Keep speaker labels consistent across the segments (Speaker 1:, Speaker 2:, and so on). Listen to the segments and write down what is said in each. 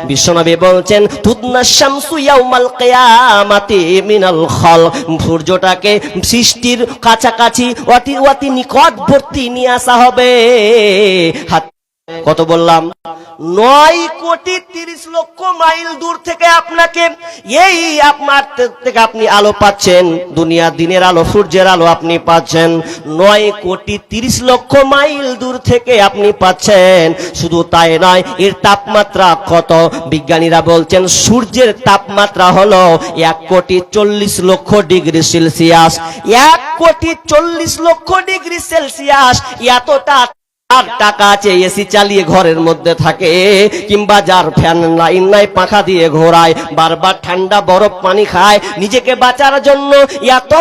Speaker 1: বিশ্বনবী বলছেন তুদনা শামসু ইয়াউমাল কিয়ামাতি মিনাল খালক, সূর্যটাকে সৃষ্টির কাছাকাছি অতি নিকটবর্তী নিয়ে আসা হবে। কত বললাম? 9,30,00,000 মাইল দূর থেকে আপনাকে, এই আপনার থেকে আপনি আলো পাচ্ছেন, দুনিয়া দিনের আলো সূর্যের আলো আপনি পাচ্ছেন 9,30,00,000 মাইল দূর থেকে আপনি পাচ্ছেন। শুধু তাই নয়, এর তাপমাত্রা কত? বিজ্ঞানীরা বলছেন সূর্যের তাপমাত্রা হলো 1,40,00,000 ডিগ্রি সেলসিয়াস। 1,40,00,000 degree Celsius. এতটা আর টাকা আছে এসি চালিয়ে ঘরের মধ্যে থাকে, কিংবা যার ফ্যান লাইন নাই পাখা দিয়ে ঘোরায়, বারবার ঠান্ডা বরফ পানি খায় নিজেকে বাঁচার জন্য। এত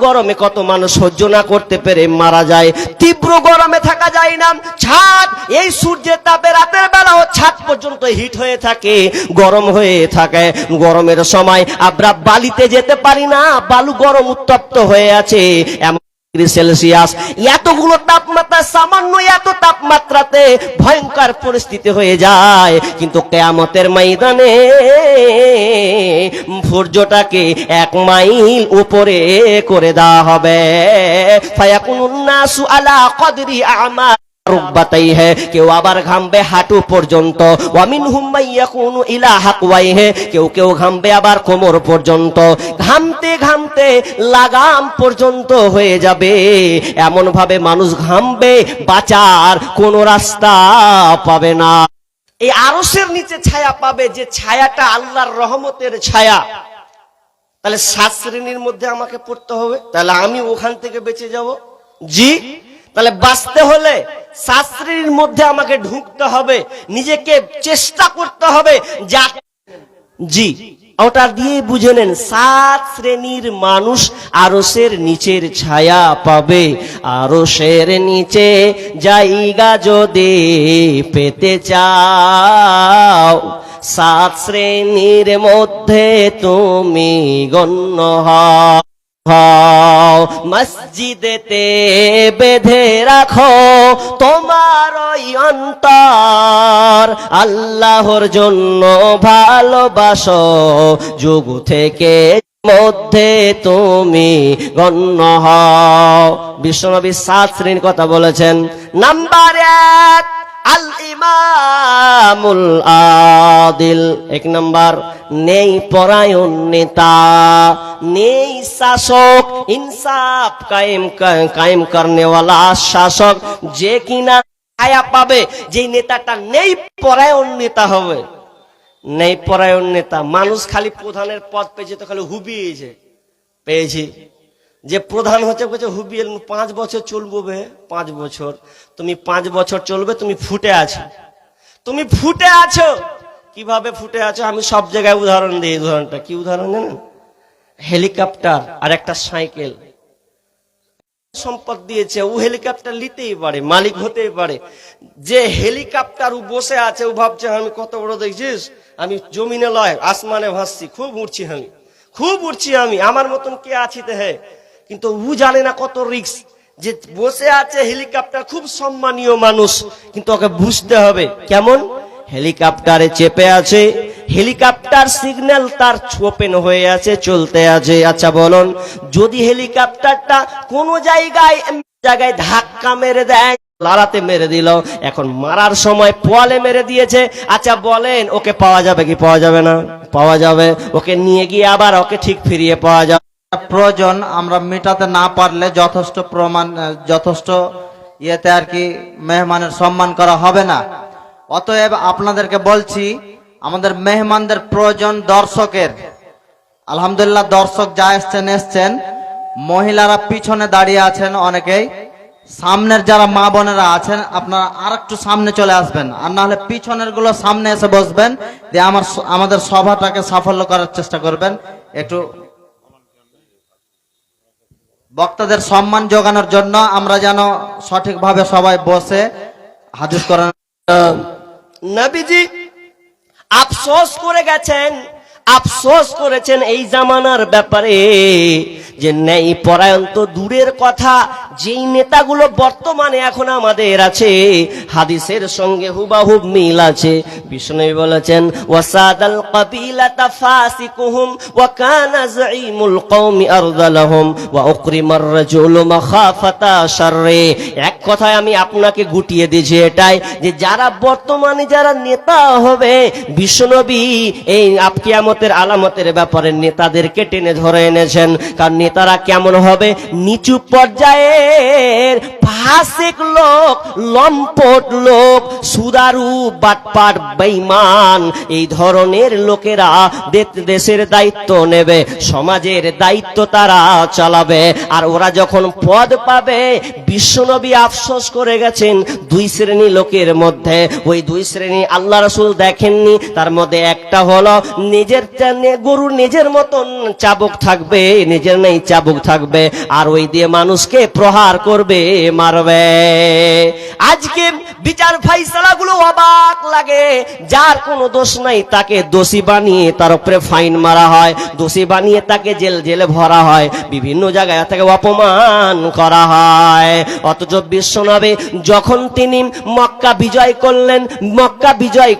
Speaker 1: গরমে কত মানুষ সহ্য না করতে পেরে মারা যায়। তীব্র গরমে থাকা যায় না। ছাদ, এই সূর্যের তাপে রাতের বেলাও ছাদ পর্যন্ত হিট হয়ে থাকে, গরম হয়ে থাকে। গরমের সময় আমরা বালিতে যেতে পারি না, বালু গরম উত্তপ্ত হয়ে আছে সেলসিয়াস। এতগুলো তাপমাত্রা, সামান্য এত তাপমাত্রাতে ভয়ঙ্কর পরিস্থিতি হয়ে যায়। কিন্তু কিয়ামতের ময়দানে সূর্যটাকে 1 মাইল উপরে করে দেওয়া হবে। ফায়াকুনুন নাসু আলা কদরি আমাল রুকবাতাইহি, কেউ আবার ঘামবে হাঁটু পর্যন্ত। ওয়া মিনহুম মাইয়াকুনু ইলা হাকওয়াইহি, কেউ ঘামবে আবার কোমর পর্যন্ত। ঘামতে লাগাম পর্যন্ত হয়ে যাবে। এমন ভাবে মানুষ ঘামবে, বাঁচার কোন রাস্তা পাবে না। এই আরশের নিচে ছায়া পাবে, যে ছায়াটা আল্লাহর রহমতের ছায়া। তাহলে 7 শ্রেণীর মধ্যে আমাকে পড়তে হবে, তাহলে আমি ওখান থেকে বেঁচে যাব। জি, তাহলে বাঁচতে হলে 7 শ্রেণীর মধ্যে আমাকে ঢুকতে হবে, নিজেকে চেষ্টা করতে হবে। জি, ওটা দিয়ে বুঝে নেন, 7 শ্রেণীর মানুষ আরশের নিচের ছায়া পাবে। আরশের নিচে জায়গা যদি পেতে চাও, 7 শ্রেণীর মধ্যে তুমি গণ্য হও। মসজিদেতে বেঁধে রাখো তোমার ওই অন্তর, আল্লাহর জন্য ভালোবাসো, যুগ থেকে মধ্যে তুমি গণ্য হও। বিশ্বনবী 7 শ্রেণীর কথা বলেছেন। নাম্বার 1 আল ইমামুল আদিল। 1 নাম্বার, নেই পরায়ণ নেতা, নেই শাসক, ইনসাফ কায়েম করনে ওয়ালা শাসক, যে কিনা ছায়া পাবে। যে নেতাটা নেই পরায়ণ নেতা হবে। নেই পরায়ণ নেতা, মানুষ খালি প্রধানের পদ পেয়েছে তো খালি হুবিয়েছে, পেয়েছি। যে প্রধান হচ্ছে বলছে হুবিয়ে 5 বছর চলবো বে, 5 বছর। তুমি 5 বছর চলবে, তুমি ফুটে আছো। তুমি ফুটে আছো। কিভাবে ফুটে আছো? আমি সব জায়গায় উদাহরণ দিই। উদাহরণটা কি উদাহরণ জানেন? হেলিকপ্টার আর একটা সাইকেল। সম্পদ দিয়েছে, ও হেলিকপ্টার নিতেই পারে, মালিক হতেই পারে। যে হেলিকপ্টার ও বসে আছে, ও ভাবছে আমি কত বড়, দেখছিস আমি জমিনে লয় আসমানে ভাসছি, খুব উঠছি, খুব উঠছি আমি, আমার মতন কে আছি তে হে। কিন্তু ও জানে না কত রিস্ক। যে বসে আছে হেলিকপ্টার, খুব সম্মানীয় মানুষ, কিন্তু ওকে বুঝতে হবে কেমন। হেলিকপ্টারে চেপে আছে, হেলিকপ্টার সিগন্যাল তার ওপেন হয়ে আছে, চলতে আছে। আচ্ছা বলুন, যদি হেলিকপ্টারটা কোনো জায়গায় ধাক্কা মেরে দেয়, লারাতে মেরে দিল, এখন মারার সময় পোয়ালে মেরে দিয়েছে, আচ্ছা বলেন ওকে পাওয়া যাবে কি পাওয়া যাবে না? পাওয়া যাবে। ওকে নিয়ে গিয়ে আবার ওকে ঠিক ফিরিয়ে পাওয়া যাবে।
Speaker 2: প্রয়োজন আমরা মেটাতে না পারলে যথেষ্ট ইয়েতে আর কি মেহমানের সম্মান করা হবে না। অতএব আপনাদেরকে বলছি, আমাদের মেহমানদের প্রয়োজন দর্শকের। আলহামদুলিল্লাহ, দর্শক যা এসছেন। মহিলারা পিছনে দাঁড়িয়ে আছেন অনেকেই। সামনের যারা মা বোনেরা আছেন, আপনারা আর একটু সামনে চলে আসবেন, আর না হলে পিছনের গুলো সামনে এসে বসবেন, দিয়ে আমাদের সভাটাকে সাফল্য করার চেষ্টা করবেন। একটু বক্তাদের সম্মান যোগানোর জন্য আমরা যেন সঠিকভাবে সবাই বসে হাদিস কোরআন।
Speaker 1: নবীজি আফসোস করে গেছেন, আফসোস করেছেন এই জামানার ব্যাপারে, যে নেই পরায়ণ তো দূরের কথা, যেই নেতাগুলো বর্তমানে এখন আমাদের আছে হাদিসের সঙ্গে হুবাহুব মিল আছে। বিষ্ণু বলেছেন ওয়াসাদাল কাবিলাতা ফাসিকুহুম ওয়া কানা যাঈমুল কওমি আরদালাহুম ওয়া উকরিমার রাজুলু মাখাফাতা শাররি। এক কথায় আমি আপনাকে গুটিয়ে দিয়েছি এটাই যে যারা বর্তমানে যারা নেতা হবে, বিশ্বনবী এই কিয়ামতের আলামতের ব্যাপারে নেতাদেরকে টেনে ধরে এনেছেন। কারণ নেতারা কেমন হবে? নিচু পর্যায়ের ফাসিক লোক, লম্পট লোক, সুদারু, বাটপাট, বেঈমান, এই ধরনের লোকেরা দেশের দায়িত্ব নেবে, সমাজের দায়িত্ব তারা চালাবে। আর ওরা যখন পদ পাবে, বিশ্বনবী আফসোস করে গেছেন দুই শ্রেণী লোকের মধ্যে। ওই দুই শ্রেণী আল্লাহ রাসূল দেখেননি। তার মধ্যে একটা হলো নিজের গরু নিজের মতন চাবুক থাকবে, নিজের নেই চাবুক থাকবে, আর ওই দিয়ে মানুষকে প্রহার করবে, মারবে। আজকে বিচার ফাইসালাগুলো অবাক লাগে। যার কোনো দোষ নাই তাকে দোষী বানিয়ে তার উপরে ফাইন মারা হয়, দোষী বানিয়ে তাকে জেলে ভরা হয়, বিভিন্ন জায়গায় তাকে অপমান করা হয়। অথচ বিশ্বনবী যখন তিনি মক্কা বিজয়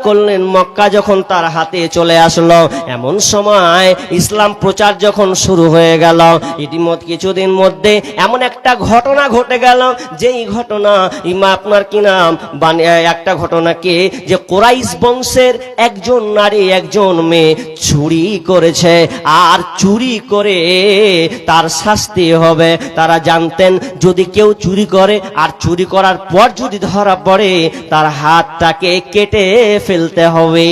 Speaker 1: করলেন, মক্কা যখন তার হাতে চলে আসলো, এমন সময় ইসলাম প্রচার যখন শুরু হয়ে গেল, ইতিমধ্যে কিছুদিন মধ্যে এমন একটা ঘটনা ঘটে গেল, যেই ঘটনা আপনার কি নাম একটা ঘটনাকে যে কুরাইশ বংশের একজন নারী একজন মেয়ে চুরি করেছে, আর চুরি করে তার শাস্তি হবে। তারা জানতেন যদি কেউ চুরি করে আর চুরি করার পর যদি ধরা পড়ে তার হাতটাকে কেটে ফেলতে হবে।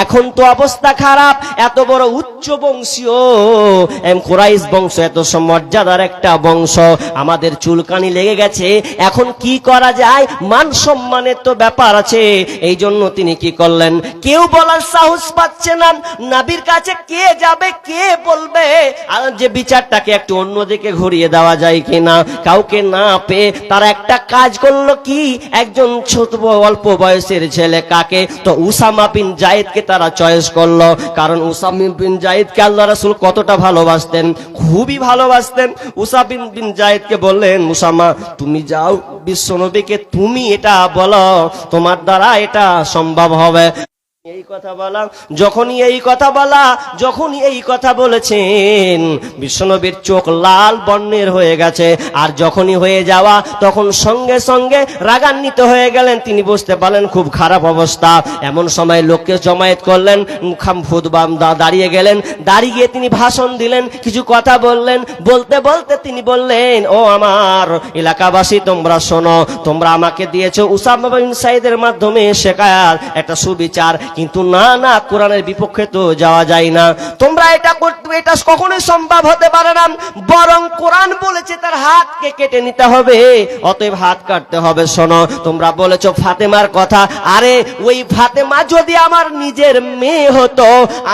Speaker 1: এখন তো অবস্থা খারাপ, এত বড় উচ্চ বংশীয় কুরাইশ বংশ, এত মর্যাদার একটা বংশ, আমাদের চুলকানি লেগে গেছে, এখন কি করা যায়? মান সম্মানের তো ব্যাপার আছে। এই জন্য তিনি কি করলেন? কেউ বলার সাহস পাচ্ছে না, নবীর কাছে কে যাবে, কে বলবে আর যে বিচারটাকে একটু অন্যদিকে ঘুরিয়ে দেওয়া যায় কিনা, কাউকে না পেয়ে তারা একটা কাজ করলো কি, একজন ছোট অল্প বয়সের ছেলে, কাকে? তো উসামা বিন জায়েদকে তারা চয়েস করলো। কারণ উসামা বিন জায়েদকে আল্লাহ রাসূল কতটা ভালোবাসতেন, খুবই ভালোবাসতেন। উসামা বিন জায়েদকে বললেন, উসামা তুমি যাও, বিশ্বনবীকে তুমি এটা বলো, তোমার দ্বারা এটা সম্ভব হবে। এই কথা বলা, যখনই এই কথা বলেছেন, বিশ্বনবীর চোখ লাল বর্ণের হয়ে গেছে। আর যখনই হয়ে যাওয়া, তখন সঙ্গে সঙ্গে রাগান্বিত হয়ে গেলেন। তিনি বুঝতে পারলেন খুব খারাপ অবস্থা। এমন সময় লোককে জমায়েত করলেন, দাঁড়িয়ে গেলেন, দাঁড়িয়ে গিয়ে তিনি ভাষণ দিলেন, কিছু কথা বললেন। বলতে বলতে তিনি বললেন, ও আমার এলাকাবাসী, তোমরা শোনো, তোমরা আমাকে দিয়েছো উসামা বিন সাইদের মাধ্যমে শেখায়ার একটা সুবিচার, কিন্তু না, কোরআনের বিপক্ষে তো যাওয়া যায় না। তোমরা এটা করতে, এটা কখনোই সম্ভব হতে পারে না। বরং কোরআন বলেছে তার হাতকে কেটে নিতে হবে, অতএব হাত কাটতে হবে। শোনো, তোমরা বলেছো ফাতেমার কথা, আরে ওই ফাতেমা যদি আমার নিজের মেয়ে হতো,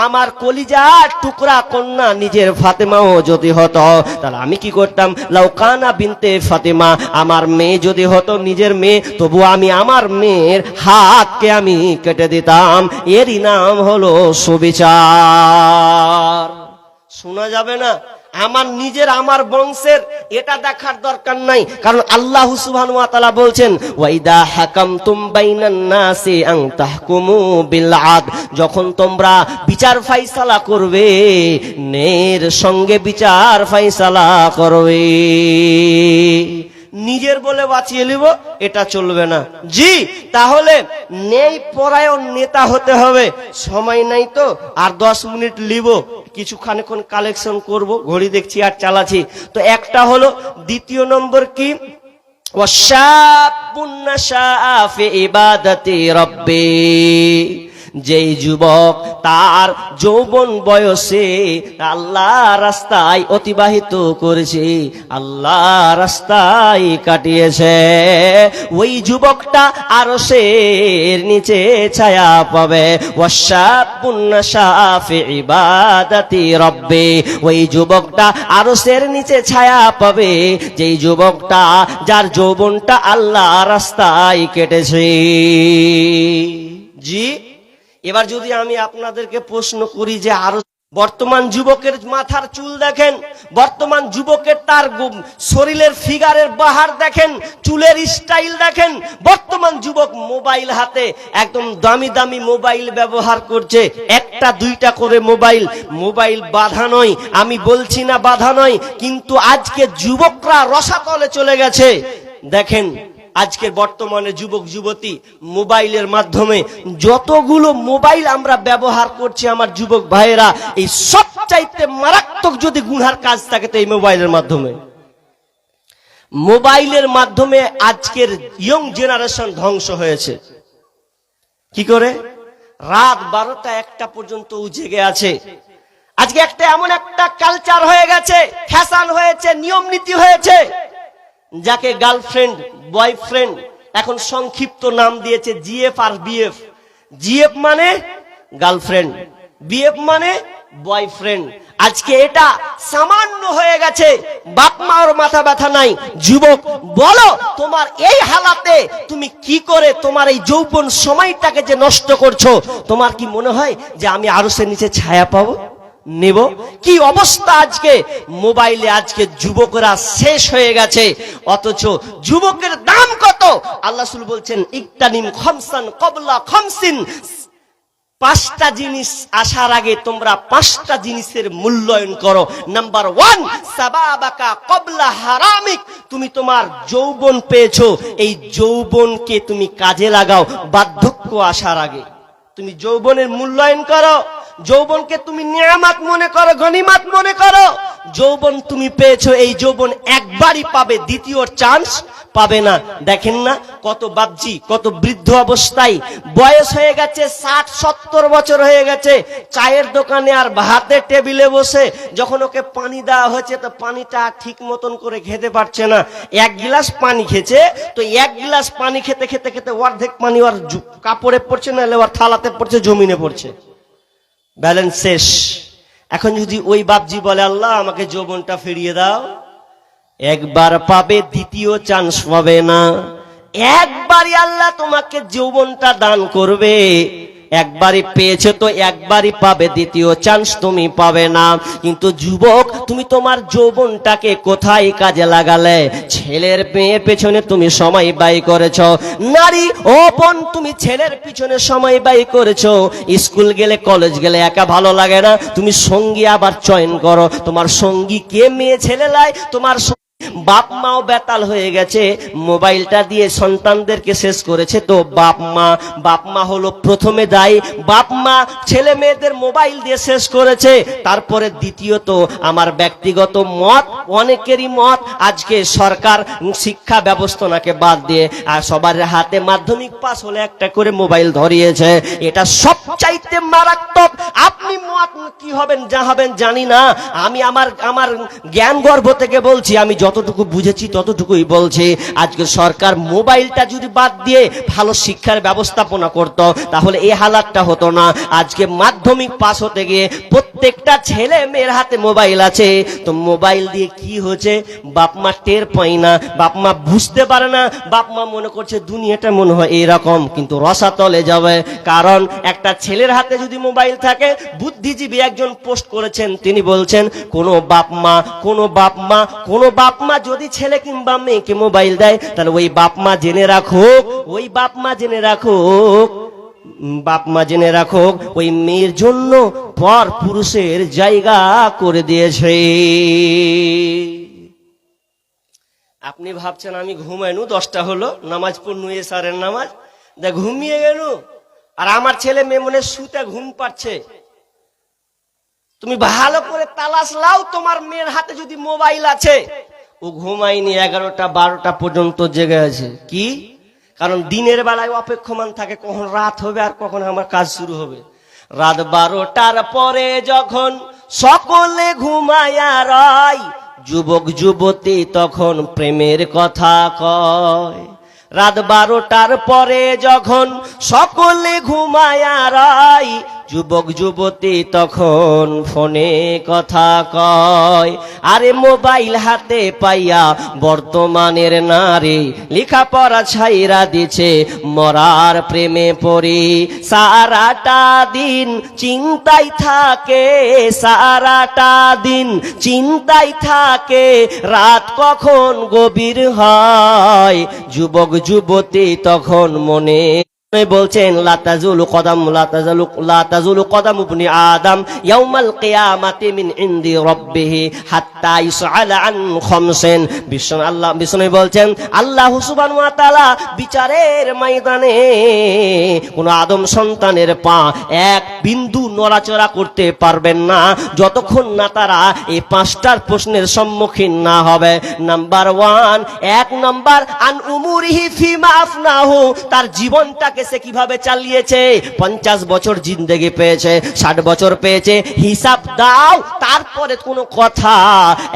Speaker 1: আমার কলিজার টুকরা কন্যা নিজের ফাতেমাও যদি হতো, তাহলে আমি কি করতাম? লাউকানা বিনতে ফাতেমা, আমার মেয়ে যদি হতো নিজের মেয়ে, তবু আমি আমার মেয়ের হাতকে আমি কেটে দিতাম। এরই নাম হলো সুবিচার। শোনা যাবে না? আমার নিজের, আমার বংশের, এটা দেখার দরকার নাই। কারণ আল্লাহ সুবহানাহু ওয়া তাআলা বলছেন, ওয়াইদা হাকামতুম বাইনান নাসি আন তাহকুমু বিল আদল, যখন তোমরা বিচার ফায়সালা করবে, ন্যায়ের সঙ্গে বিচার ফায়সালা করবে। নিজের বলে বাঁচিয়ে নিব, এটা চলবে না। জি, তাহলে ন্যায় পরায়ণ নেতা হতে হবে। সময় নাই তো, আর 10 মিনিট লিব, কিছুক্ষণ কালেকশন করব, ঘড়ি দেখছি আর চালাচ্ছি। তো একটা হলো, দ্বিতীয় নম্বর কি? ওয়াশাবুন নাশাআ ফি ইবাদাতি রাব্বি, যেই যুবক তার যৌবন বয়সে আল্লাহ রাস্তায় অতিবাহিত করেছে, আল্লাহ রাস্তায় কাটিয়েছে, ওই যুবকটা আরশের নিচে ছায়া পাবে। ওয়াশাবুন নাশাআ ফি ইবাদাতি রাব্বি, ওই যুবকটা আরশের নিচে ছায়া পাবে, যেই যুবকটা যার যৌবনটা আল্লাহ রাস্তায় কেটেছে। জি, এবার যদি আমি আপনাদেরকে প্রশ্ন করি যে আরো বর্তমান যুবকের মাথার চুল দেখেন, বর্তমান যুবকের তার শরীরের ফিগারের বাহার দেখেন, চুলের স্টাইল দেখেন। বর্তমান যুবক মোবাইল হাতে একদম দামি দামি মোবাইল ব্যবহার করছে, একটা দুইটা করে মোবাইল। মোবাইল বাধা নয়, আমি বলছি না বাধা নয়, কিন্তু আজকে যুবকরা রসাতলে চলে গেছে। দেখেন আজকের বর্তমানে যুবক যুবতী মোবাইলের মাধ্যমে যতগুলো মোবাইল আমরা ব্যবহার করছি আমার যুবক ভাইয়েরা, এই সবচাইতে মারাত্মক যদি গুনার কাজ থাকে তো এই মোবাইলের মাধ্যমে। মোবাইলের মাধ্যমে আজকের ইয়ং জেনারেশন ধ্বংস হয়েছে। কি করে? রাত 12টা 1টা পর্যন্ত জেগে আছে। আজকে একটা এমন একটা কালচার হয়ে গেছে, ফ্যাশন হয়েছে, নিয়ম নীতি হয়েছে, যাকে গার্লফ্রেন্ড বয়ফ্রেন্ড এখন সংক্ষিপ্ত নাম দিয়েছে জিএফ আর বিএফ। জিএফ মানে গার্লফ্রেন্ড, বিএফ মানে বয়ফ্রেন্ড। আজকে এটা সামান্য হয়ে গেছে, বাপ মার মাথা ব্যথা নাই। যুবক বলো, তোমার এই হালাতে তুমি কি করে তোমার এই যৌবন সময়টাকে যে নষ্ট করছো, তোমার কি মনে হয় যে আমি আরশের নিচে ছায়া পাবো নেব? কি অবস্থা আজকে মোবাইলে, আজকে যুবকরা শেষ হয়ে গেছে। অথচ যুবকের দাম কত? আল্লাহ রাসূল বলছেন ইকতানিম খামসান ক্বাবলা খামসিন, 5টা জিনিস আসার আগে তোমরা 5টা জিনিসের মূল্যায়ন করো। নাম্বার 1 সাবাবাকা ক্বাবলা হারামিক, তুমি তোমার যৌবন পেয়েছো, এই যৌবনকে তুমি কাজে লাগাও বার্ধক্য আসার আগে। তুমি যৌবনের মূল্যায়ন করো, যৌবনকে তুমি নিয়ামত মনে করো, গনিমত মনে করো। যৌবন তুমি পেয়েছো, এই যৌবন একবারই পাবে, দ্বিতীয় চান্স পাবে না। দেখেন না কত বাপজি, কত বৃদ্ধ অবস্থায় বয়স হয়ে গেছে, 60-70 বছর হয়ে গেছে, চায়ের দোকানে আর ভাতের টেবিলে বসে যখন ওকে পানি দেওয়া হয়েছে তো পানিটা ঠিক মতন করে খেতে পারছে না। 1 গ্লাস পানি খেছে, তো 1 গ্লাস পানি খেতে খেতে খেতে অর্ধেক পানি ওর কাপড়ে পড়ছে, না ওর থালাতে পড়ছে, জমিনে পড়ছে, ব্যালেন্স শেষ। এখন যদি ওই বাপজি বলে আল্লাহ আমাকে যৌবনটা ফিরিয়ে দাও, একবার পাবে, দ্বিতীয় চান্স পাবে না। একবারই আল্লাহ তোমাকে যৌবনটা দান করবে, একবারই পেয়েছো তো একবারই পাবে, দ্বিতীয় চান্স তুমি পাবে না। কিন্তু যুবক, তুমি তোমার যৌবনটাকে কোথায় কাজে লাগালে? ছেলের মেয়ের পেছনে তুমি সময় ব্যয় করেছো। নারী ও বোন, তুমি ছেলের পিছনে সময় ব্যয় করেছো। স্কুল গেলে কলেজ গেলে একা ভালো লাগে না, তুমি সঙ্গী আবার চয়ন করো। তোমার সঙ্গী কে? মেয়ে ছেলে লাই। তোমার বাপ মাও বেতাল হয়ে গেছে, মোবাইলটা দিয়ে সন্তানদেরকে শেষ করেছে। তো বাপ মা হলো প্রথমে দায়ী। বাপ মা ছেলে মেয়েদের মোবাইল দিয়ে শেষ করেছে। তারপরে দ্বিতীয়ত আমার ব্যক্তিগত মত, অনেকেরই মত, আজকে সরকার শিক্ষা ব্যবস্থাকে বাদ দিয়ে আর সবার হাতে মাধ্যমিক পাস হলে একটা করে মোবাইল ধরিয়েছে। এটা সবচাইতে মারাত্মক। আপনি মত কি হবেন যা হবেন জানি না, আমি আমার জ্ঞান গর্ভ থেকে বলছি, আমি যতটুকু বুঝেছি ততটুকুই বলছি। আজকে সরকার মোবাইলটা যদি বাদ দিয়ে ভালো শিক্ষার ব্যবস্থাপনা করত, তাহলে এই হালাতটা হতো না। আজকে মাধ্যমিক পাস হতে গিয়ে প্রত্যেকটা ছেলে মেয়ের হাতে মোবাইল আছে। তো মোবাইল দিয়ে কি হচ্ছে বাপ মা টের পায় না, বাপ মা বুঝতে পারে না। বাপ মা মনে করছে দুনিয়াটা মনে হয় এইরকম, কিন্তু রসাতলে যাবে। কারণ একটা ছেলের হাতে যদি মোবাইল থাকে, বুদ্ধিজীবী একজন পোস্ট করেছেন, তিনি বলছেন কোনো বাপ মা যদি ছেলে কিংবা মেয়েকে মোবাইল দেয়, তাহলে ওই বাপ মা জেনে রাখুক ওই মেয়ের জন্য পর পুরুষের জায়গা করে দিয়েছে। আপনি ভাবছেন আমি ঘুমাইনু, 10টা হলো, নামাজ পড়নু, এশারের নামাজ, ঘুমিয়ে গেল, আর আমার ছেলে মেয়ে মনে শুতে ঘুম পাচ্ছে। তুমি ভালো করে তালাশ লাও, তোমার মেয়ের হাতে যদি মোবাইল আছে, ও ঘুমায়নি, 11টা 12টা পর্যন্ত জেগে আছে। কি কারণ? দিনের বেলায় অপেক্ষমান থাকে কখন রাত হবে আর কখন আমার কাজ শুরু হবে। রাত 12টার পরে যখন সকলে ঘুমায়া রয়, যুবক যুবতী তখন প্রেমের কথা কয়। রাত 12টার পরে যখন সকলে ঘুমায়া রয়, যুবক যুবতী তখন ফোনে কথা কয়। আরে মোবাইল হাতে পাইয়া বর্তমানের নারী লেখাপড়া ছাইরা দিছে মরার প্রেমে পড়ি। সারাটা দিন চিন্তায় থাকে, সারাটা দিন চিন্তায় থাকে, রাত কখন গভীর হয়। যুবক যুবতী তখন মনে বলছেন লাতাজুলু কদাম ইবনি আদম ইয়াউমাল কিয়ামাতি মিন ইনদি রাব্বিহি হাত্তা ইসআলা আন খামসিন। বিষ্ণু বলছেন আল্লাহ সুবহানাহু ওয়া তাআলা বিচারের ময়দানে কোন আদম সন্তানের পা এক বিন্দু নড়াচড়া করতে পারবেন না যতক্ষণ না তারা এই পাঁচটার প্রশ্নের সম্মুখীন না হবে। নাম্বার 1, 1 নাম্বার আন উমুরিহি ফিমা আফনাহু, তার জীবনটাকে সে কিভাবে চালিয়েছে। 50 বছর জিন্দেগি পেয়েছে, 60 বছর পেয়েছে, হিসাব দাও। তারপরে কোনো কথা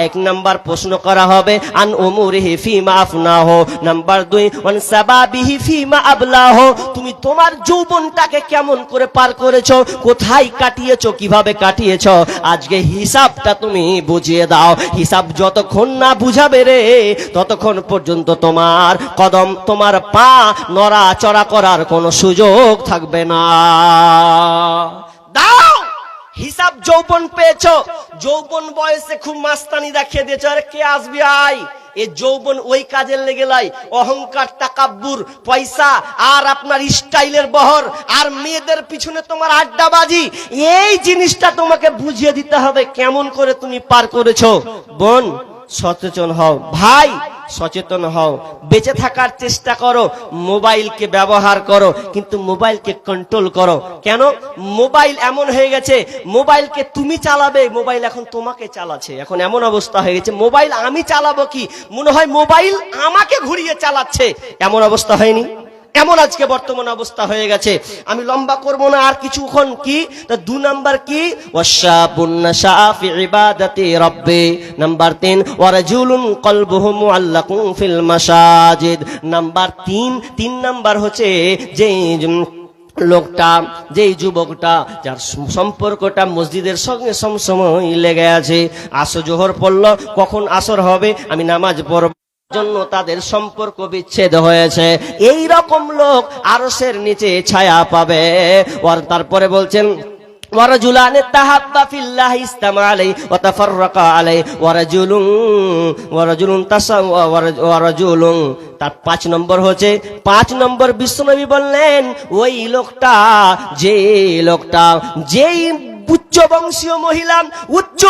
Speaker 1: 1 নাম্বার প্রশ্ন করা হবে আন উমুরিহি ফিমা আফনাহু। নাম্বার 2 ওয়ান সাবাবিহি ফিমা আবলাহু, তুমি তোমার যৌবনটাকে কেমন করে পার করেছো, কোথায় কাটিয়েছো, কিভাবে কাটিয়েছো, আজকে হিসাবটা তুমি বুঝিয়ে দাও। হিসাব যতক্ষণ না বুঝাবে রে ততক্ষণ পর্যন্ত তোমার কদম, তোমার পা নড়াচড়া করার কোনো সুযোগ থাকবে না। দাও হিসাব। যৌবন পেয়েছো, যৌবন বয়সে খুব মাস্তানি দেখিয়ে দিয়েছো, আরে কে আসবি আই। এই যৌবন ওই কাজের লেগে লাই, অহংকার, তাকাব্বুর, পয়সা আর আপনার স্টাইলের বহর আর মেয়েদের পিছনে তোমার আড্ডাবাজি, এই জিনিসটা তোমাকে বুঝিয়ে দিতে হবে কেমন করে তুমি পার করেছো। বোন সচেতন হও, ভাই সচেতন হও, বেঁচে থাকার চেষ্টা করো, মোবাইলকে ব্যবহার করো কিন্তু মোবাইলকে কন্ট্রোল করো। কেন? মোবাইল এমন হয়ে গেছে, মোবাইলকে তুমি চালাবে, মোবাইল এখন তোমাকে চালাচ্ছে। এখন এমন অবস্থা হয়ে গেছে মোবাইল আমি চালাবো কি, মনে হয় মোবাইল আমাকে ঘুরিয়ে চালাচ্ছে। এমন অবস্থা হয়নি? এমন আজকে বর্তমান অবস্থা হয়ে গেছে। আমি লম্বা করব না, আর কিছুক্ষণ কি 2 নাম্বার কি ওয়াশাবুন নাশা ফি ইবাদাতি রাব্বি। নাম্বার 3 ওয়ারাজুলুন কলবুহু মুআল্লাকুন ফিল মাসাজিদ। নাম্বার 3 নাম্বার হচ্ছে যে লোকটা, যেই যুবকটা যার সম্পর্কটা মসজিদের সঙ্গে সবসময় লেগে আছে। আসর জোহর পড়লো, কখন আসর হবে, আমি নামাজ পড়ব জন্য তাদের সম্পর্ক বিচ্ছেদ হয়েছে। এই রকম লোক আরশের নিচে ছায়া পাবে। আর তারপরে বলছেন ওয়ারাজুলান তাহাব্বা ফিল্লাহি ইসতামা আলাইহি ওয়া তাফাররাকা আলাইহি ওয়ারাজুলুন তার 5 নম্বর হচ্ছে, 5 নম্বর বিশ্বনবী বললেন ওই লোকটা, যেই উচ্চ বংশীয় মহিলা, উচ্চ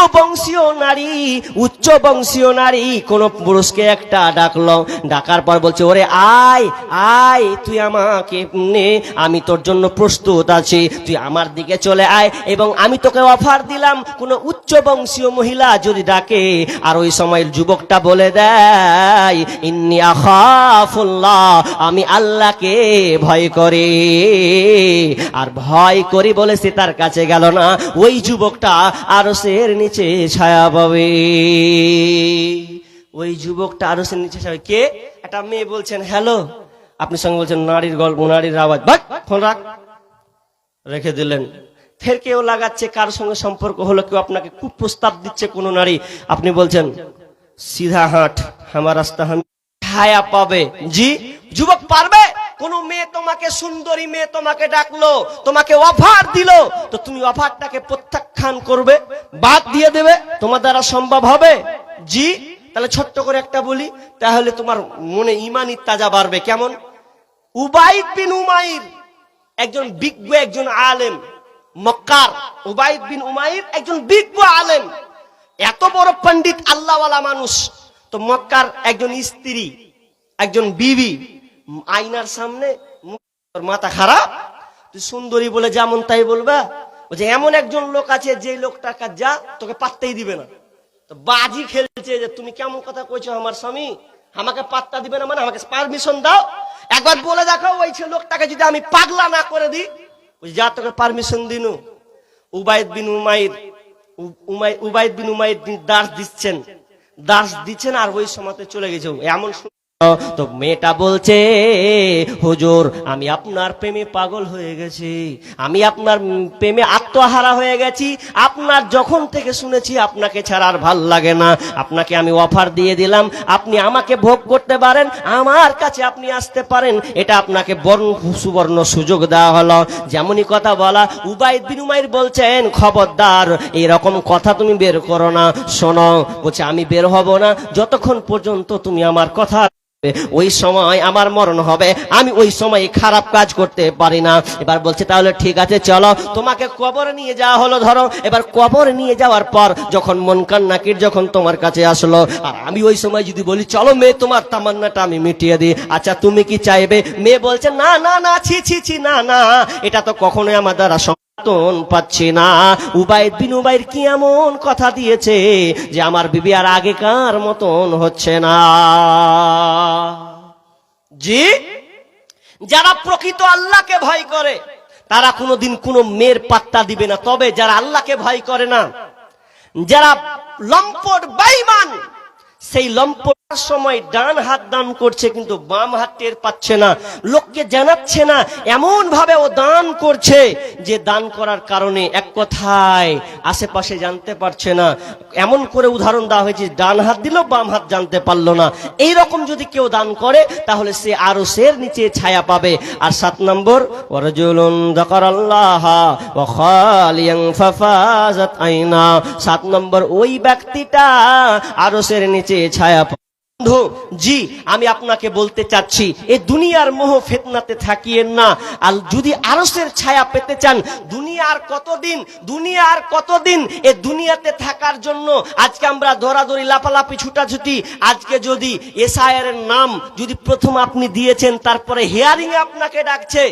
Speaker 1: বংশীয় নারী কোন পুরুষকে একটা ডাকলো, ডাকার পর বলছে ওরে আয় আয় তুই আমাকে নে, আমি তোর জন্য প্রস্তুত আছি, তুই আমার দিকে চলে আয়। এবং আমি তোকে অফার দিলাম, কোন উচ্চ বংশীয় মহিলা যদি ডাকে আর ওই সময় যুবকটা বলে দেয় ইন্নী আখাফুল্লাহ, আমি আল্লাহকে ভয় করি, আর ভয় করি বলে সে তার কাছে গেল না, ওই যুবকটা আরশের নিচে ছায়া পাবে। ওই যুবকটা আরশের নিচে ছায়া। কে? একটা মেয়ে বলছেন হ্যালো, আপনি সঙ্গে বলছেন নারীর গল্প, নারীর আওয়াজ, ফোন রাখ, রেখে দিলেন। ফের কেউ লাগাচ্ছে, কার সঙ্গে সম্পর্ক হলো, কেউ আপনাকে খুব প্রস্তাব দিচ্ছে কোন নারী, আপনি বলছেন সিধা হাঁট, আমার রাস্তা হাম, ছায়া পাবে। জি যুবক পারবে? কোন মেয়ে তোমাকে, সুন্দরী মেয়ে তোমাকে ডাকলো, তোমাকে অফার দিল, তো তুমি অফারটাকে প্রত্যাখ্যান করবে, বাদ দিয়ে দেবে? তোমার দ্বারা সম্ভব হবে? জি। তাহলে ছোট্ট করে একটা বলি, তাহলে তোমার মনে ঈমানি তাজা বাড়বে। কেমন? উবাইদ বিন উমাইর একজন বিজ্ঞ, একজন আলেম, মক্কার উবাইদ বিন উমাইর একজন বিজ্ঞ আলেম, এত বড় পণ্ডিত আল্লাহওয়ালা মানুষ। তো মক্কার একজন স্ত্রী, একজন বিবি আয়নার সামনে, মাথা খারাপ, তুই সুন্দরী বলে যেমন তাই বলবা, যে এমন একজন লোক আছে যে লোকটার কাছে যা তোকে পাত্তাই দিবে না। তো বাজি খেলছে যে তুমি কেমন কথা কইছো, আমার স্বামী আমাকে পাত্তা দিবে না, মানে আমাকে পারমিশন দাও, একবার বলে দেখো ওই লোকটাকে যদি আমি পাগলা না করে দিই, যা তোকে পারমিশন দিনু। উবাইদ বিন উমাইর দাস দিচ্ছেন, আর ওই সময়তে চলে গেছে। এমন তো মেয়েটা বলছে, হুজুর আমি আপনার প্রেমে পাগল হয়ে গেছি, আমি আপনার প্রেমে আত্মহারা হয়ে গেছি। আপনার যখন থেকে শুনেছি আপনাকে ছাড়া আর ভাল লাগে না, আপনাকে আমি অফার দিয়ে দিলাম, আপনি আমাকে ভোগ করতে পারেন, আমার কাছে আপনি আসতে পারেন, এটা আপনাকে সুবর্ণ সুযোগ দেওয়া হলো। যেমনই কথা বলা, উবাইদ বিন উমাইর বলছেন, খবরদার এরকম কথা তুমি বের করো না। শোনো, বলছে আমি বের হব না যতক্ষণ পর্যন্ত তুমি আমার কথা, ওই সময় আমার মরণ হবে, আমি ওই সময় খারাপ কাজ করতে পারি না। এবার বলছে তাহলে ঠিক আছে চলো, তোমাকে কবরে নিয়ে যাওয়া হলো। ধরো এবার কবরে নিয়ে যাওয়ার পর যখন মুনকার নাকির যখন তোমার কাছে আসলো, আর আমি ওই সময় যদি বলি চলো মেয়ে তোমার তামান্নাটা আমি মিটিয়ে দিই, আচ্ছা তুমি কি চাইবে? মেয়ে বলছে না না না, ছি ছি ছি, না না, এটা তো কখনোই আমার দ্বারা পাচ্ছি না। উবাইদ বিন উমাইর কি এমন কথা দিয়েছে যে আমার বিবি আর আগেকার মতন হচ্ছে না। জি, যারা প্রকৃত আল্লাহকে ভয় করে তারা কোনোদিন কোনো মেয়ের পাত্তা দিবে না। তবে যারা আল্লাহকে ভয় করে না, যারা লম্পট বেঈমান, সেই লম্পট সময় ডান হাত দান করছে কিন্তু বাম হাত টের পাচ্ছে না, লোককে জানাচ্ছে না, এমন ভাবে ও দান করছে যে দান করার কারণে এক কথায় আশেপাশে জানতে পারছে না। এমন করে উদাহরণ দেওয়া হয়েছে, ডান হাত দিল বাম হাত জানতে পারলো না। এইরকম যদি কেউ দান করে তাহলে সে আরো সের নিচে ছায়া পাবে। আর 7 নম্বর, ওয়ারজুলুন যাকারাল্লাহ ওয়া খালিয়ান ফাফাজাত আইনা, 7 নম্বর ওই ব্যক্তিটা আরো সের নিচে ছায়া। জি, আমি আপনাকে বলতে চাচ্ছি, এই দুনিয়ার মোহ ফিতনাতে থাকিয়েন না। আর যদি আরশের ছায়া পেতে চান, দুনিয়ার কতদিন এই দুনিয়াতে থাকার জন্য আজকে আমরা দৌড়াদৌড়ি লাপালাপি ছুটাছুটি। আজকে যদি এসআইআর এর নাম যদি প্রথম আপনি দিয়েছেন, তারপরে হিয়ারিং এ আপনাকে ডাকছে,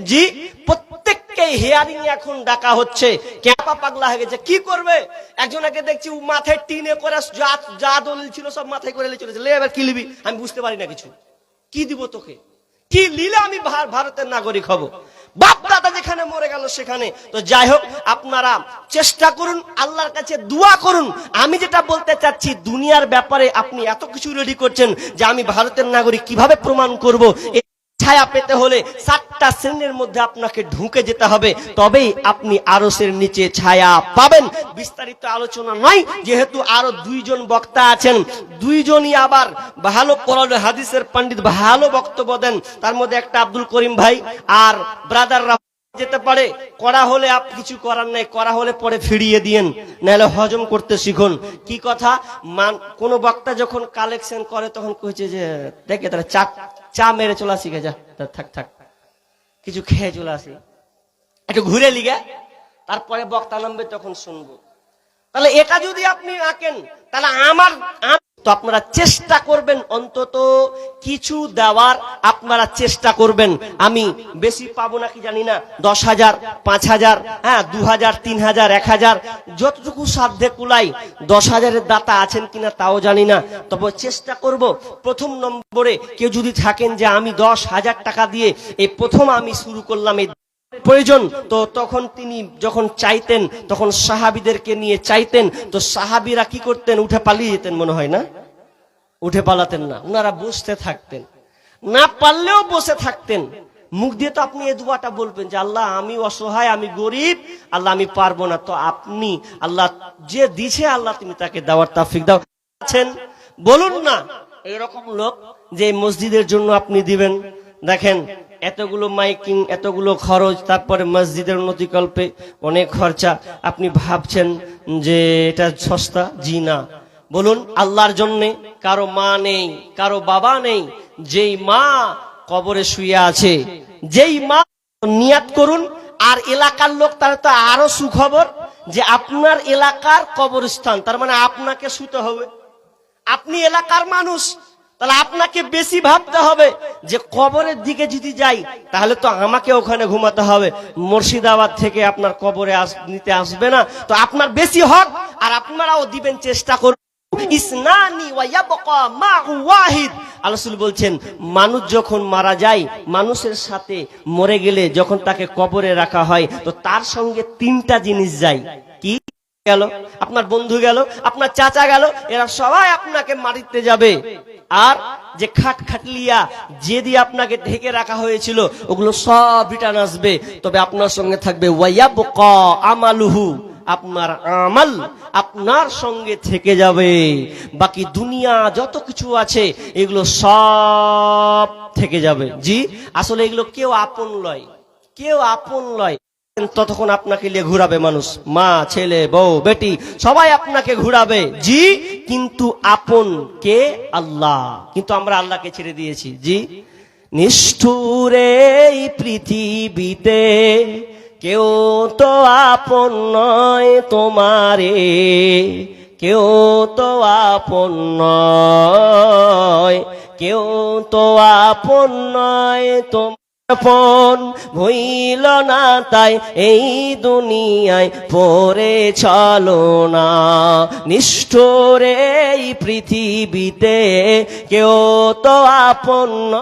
Speaker 1: জি প্রত্যেককে হিয়ারিং এ এখন ডাকা হচ্ছে। ক্যাপা পাগলা হয়ে গেছে, কি করবে? একজনকে দেখছি মাথায় টিনে করে যা দলিল ছিল সব মাথায় করে চলেছে, লে এবার কি লিবি? আমি বুঝতে পারি না কিছু, কি দিব তোকে, কি লিলে আমি ভারতের নাগরিক হব? বাপ দাদা যেখানে মরে গেল সেখানে। তো যাই হোক, আপনারা চেষ্টা করুন, আল্লাহর কাছে দোয়া করুন। আমি যেটা বলতে চাচ্ছি, দুনিয়ার ব্যাপারে আপনি এত কিছু রেডি করছেন যে আমি ভারতের নাগরিক কিভাবে প্রমাণ করব? ছায়া পেতে হলে 7টা শ্রেণীর মধ্যে আপনাকে ঢুকে যেতে হবে, তবেই আপনি আরশের নিচে ছায়া পাবেন। বিস্তারিত আলোচনা নয়, যেহেতু আরো 2 জন বক্তা আছেন, 2 জনই আবার ভালো কোরআন হাদিসের পণ্ডিত, ভালো বক্তব্য দেন। তার মধ্যে একটা আব্দুল করিম ভাই আর ব্রাদাররা যেতে পারে। করা হলে আপ কিছু করার নেই, করা হলে পরে ফিরিয়ে দিয়েন, নাহলে হজম করতে শিখুন। কি কথা, কোন বক্তা যখন কালেকশন করে তখন কইছে যে দেখে তারা চা মেরে চলে আসি, যা থাক কিছু খেয়ে চলে আসি, একটু ঘুরে লিগে তারপরে বক্তা নামবে তখন শুনবো। তাহলে এটা যদি আপনি আঁকেন, তাহলে তো আপনারা চেষ্টা করবেন অন্তত কিছু দেওয়ার, আপনারা চেষ্টা করবেন। আমি বেশি পাবো নাকি জানি না, 10,000, 5,000, হ্যাঁ 2,000, 3,000, 1,000, যতটুকু সাধ্যে কুলাই। 10,000-এর দাতা আছেন কিনা তাও জানি না, তবে চেষ্টা করব। প্রথম নম্বরে কেউ যদি থাকেন যে আমি 10,000 টাকা দিয়ে এই প্রথম আমি শুরু করলাম, এই প্রয়োজন, তো তখন তিনি যখন চাইতেন তখন সাহাবীদেরকে নিয়ে চাইতেন। তো সাহাবীরা কি করতেন? উঠে পালিয়ে যেতেন, মনে হয় না? উঠে পালাতেন না, ওনারা বসতে থাকতেন, না পারলেও বসে থাকতেন। মুখ দিয়ে তো আপনি এই দুয়াটা বলবেন যে আল্লাহ আমি অসহায়, আমি গরিব, আল্লাহ আমি পারবো না। তো আপনি আল্লাহ যে দিছে, আল্লাহ তুমি তাকে দেওয়ার তৌফিক দাও। আছেন বলুন না এরকম লোক যে মসজিদের জন্য আপনি দিবেন। দেখেন এতগুলো মাইকিং, এতগুলো খরচ, তারপরে মসজিদের উন্নতিকল্পে অনেক খরচা। আপনি ভাবছেন যে এটা সস্তা? জি না। বলুন আল্লাহর জন্যে। কারো মা নেই, কারো বাবা নেই, যেই মা কবরে শুয়ে আছে, যেই মা, নিয়াত করুন। আর এলাকার লোক, তারা তো আরো সুখবর যে আপনার এলাকার কবরস্থান, তার মানে আপনাকে শুতে হবে, আপনি এলাকার মানুষ, তাহলে আপনাকে বেশি ভাবতে হবে যে কবরের দিকে যদি যাই তাহলে তো আমাকে ওখানে ঘুমাতে হবে, মুর্শিদাবাদ থেকে আপনার কবরে নিতে আসবে না। তো আপনার বেশি হক, আর আপনারাও দিবেন, চেষ্টা করুন। ইসনানি ওয়া ইয়াবকা মাহু ওয়াহিদ। আল্লাহ রাসূল বলছেন, মানুষ যখন মারা যায়, মানুষের সাথে মরে গেলে যখন তাকে কবরে রাখা হয়, তো তার সঙ্গে 3টা জিনিস যায়। কি? গেল, আপনার বন্ধু গেল, আপনার চাচা গেল, এরা সবাই আপনাকে মারিতে যাবে। আর যে খাটলিয়া যে দিয়ে আপনাকে ঢেকে রাখা হয়েছিল ওগুলো সব রিটার্ন আসবে, তবে আপনার সঙ্গে থাকবে ওয়ায়াবকা আমালুহু, আপনার আমাল আপনার সঙ্গে থেকে যাবে। বাকি দুনিয়া যত কিছু আছে এগুলো সব থেকে যাবে। জি, আসলে এগুলো কেউ আপন লয়, কেউ আপন লয়। ততক্ষণ আপনাকে নিয়ে ঘুরাবে মানুষ, মা ছেলে বউ বেটি সবাই আপনাকে ঘুরাবে। জি, কিন্তু আপন কে? আল্লাহ। কিন্তু আমরা আল্লাহকে ছেড়ে দিয়েছি। জি, নিষ্ঠুরে এই পৃথিবীতে কেউ তো আপন নয় তোমারে, কেউ তো আপন নয়, কেউ তো আপন নয় তোমার আপন হইল না, তাই এই দুনিয়ায় পড়ে চলো না। নিষ্ঠুর এই পৃথিবীতে কেউ তো আপন